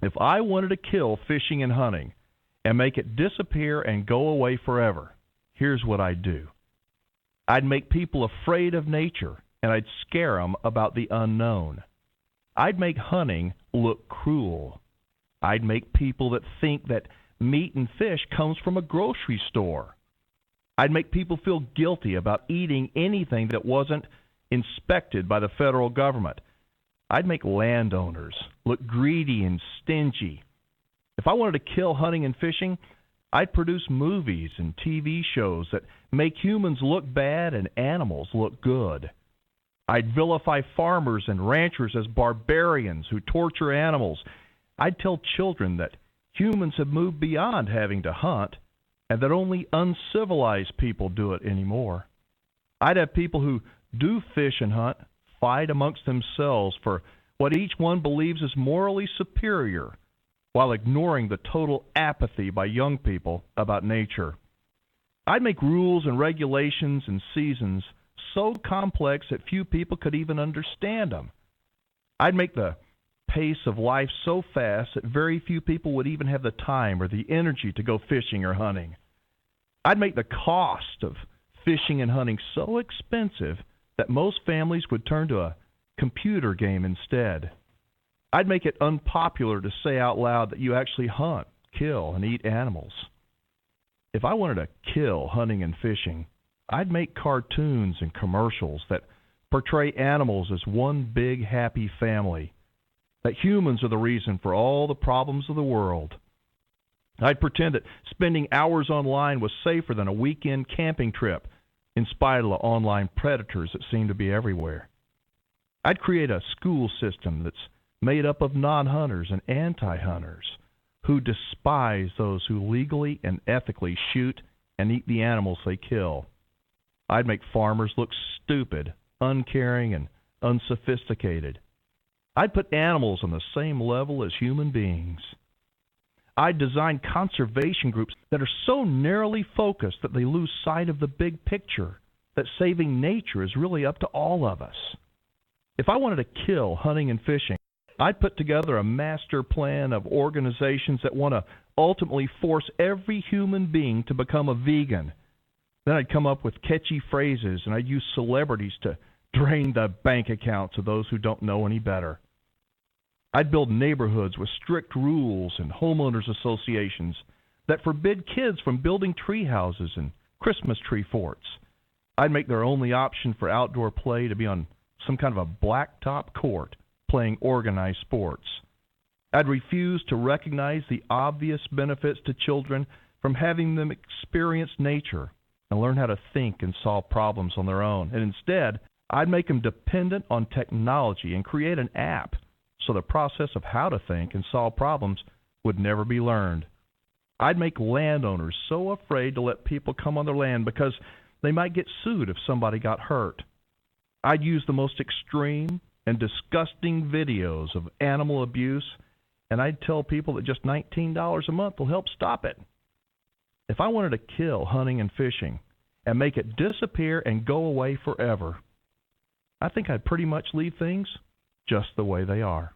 If I wanted to kill fishing and hunting and make it disappear and go away forever, here's what I'd do. I'd make people afraid of nature, and I'd scare them about the unknown. I'd make hunting look cruel. I'd make people that think that meat and fish comes from a grocery store. I'd make people feel guilty about eating anything that wasn't inspected by the federal government. I'd make landowners look greedy and stingy. If I wanted to kill hunting and fishing, I'd produce movies and TV shows that make humans look bad and animals look good. I'd vilify farmers and ranchers as barbarians who torture animals. I'd tell children that humans have moved beyond having to hunt and that only uncivilized people do it anymore. I'd have people who do fish and hunt fight amongst themselves for what each one believes is morally superior, while ignoring the total apathy by young people about nature. I'd make rules and regulations and seasons so complex that few people could even understand them. I'd make the pace of life so fast that very few people would even have the time or the energy to go fishing or hunting. I'd make the cost of fishing and hunting so expensive that most families would turn to a computer game instead. I'd make it unpopular to say out loud that you actually hunt, kill, and eat animals. If I wanted to kill hunting and fishing, I'd make cartoons and commercials that portray animals as one big happy family, that humans are the reason for all the problems of the world. I'd pretend that spending hours online was safer than a weekend camping trip, in spite of the online predators that seem to be everywhere. I'd create a school system that's made up of non-hunters and anti-hunters who despise those who legally and ethically shoot and eat the animals they kill. I'd make farmers look stupid, uncaring, and unsophisticated. I'd put animals on the same level as human beings. I'd design conservation groups that are so narrowly focused that they lose sight of the big picture, that saving nature is really up to all of us. If I wanted to kill hunting and fishing, I'd put together a master plan of organizations that want to ultimately force every human being to become a vegan. Then I'd come up with catchy phrases, and I'd use celebrities to drain the bank accounts of those who don't know any better. I'd build neighborhoods with strict rules and homeowners associations that forbid kids from building tree houses and Christmas tree forts. I'd make their only option for outdoor play to be on some kind of a blacktop court playing organized sports. I'd refuse to recognize the obvious benefits to children from having them experience nature and learn how to think and solve problems on their own. And instead, I'd make them dependent on technology and create an app so the process of how to think and solve problems would never be learned. I'd make landowners so afraid to let people come on their land because they might get sued if somebody got hurt. I'd use the most extreme and disgusting videos of animal abuse, and I'd tell people that just $19 a month will help stop it. If I wanted to kill hunting and fishing and make it disappear and go away forever, I think I'd pretty much leave things just the way they are.